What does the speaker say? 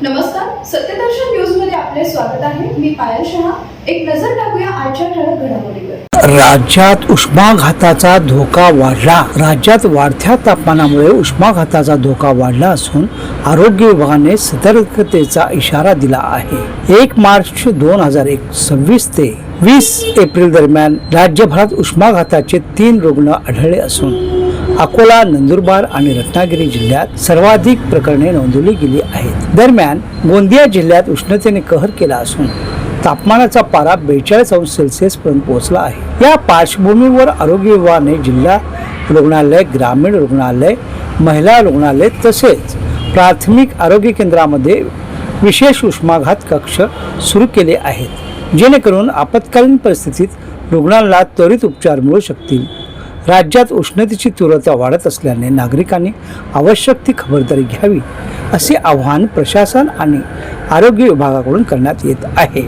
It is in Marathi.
नमस्कार, सत्यदर्शन न्यूज मध्ये आपले स्वागत आहे. मी पायल शहा. एक नजर टाकूया आजच्या ठळक घडामोडीवर. राज्यात उष्माघाताचा धोका वाढला. राज्यात वाढत्या तापमानामुळे उष्माघाताचा धोका वाढला असून आरोग्य विभागाने सतर्कतेचा इशारा दिला आहे. 1 मार्च 2026 ते 20 एप्रिल दरम्यान राज्यभरात उष्माघाताचे 3 रुग्ण आढळले असून अकोला, नंदुरबार आणि रत्नागिरी जिल्ह्यात सर्वाधिक प्रकरणे नोंदवली गेली आहेत. दरम्यान गोंदिया जिल्ह्यात उष्णतेने कहर केला असून तापमानाचा पारा 42 अंश सेल्सिअस पर्यंत पोहोचला आहे. या पार्श्वभूमीवर आरोग्य विभागाने जिल्हा रुग्णालय, ग्रामीण रुग्णालय, महिला रुग्णालय तसेच प्राथमिक आरोग्य केंद्रामध्ये विशेष उष्माघात कक्ष सुरू केले आहेत, जेणेकरून आपत्कालीन परिस्थितीत रुग्णांना त्वरित उपचार मिळू शकतील. राज्यात उष्णतेची तीव्रता वाढत असल्याने नागरिकांनी आवश्यक ती खबरदारी घ्यावी असे आवाहन प्रशासन आणि आरोग्य विभागाकडून करण्यात येत आहे.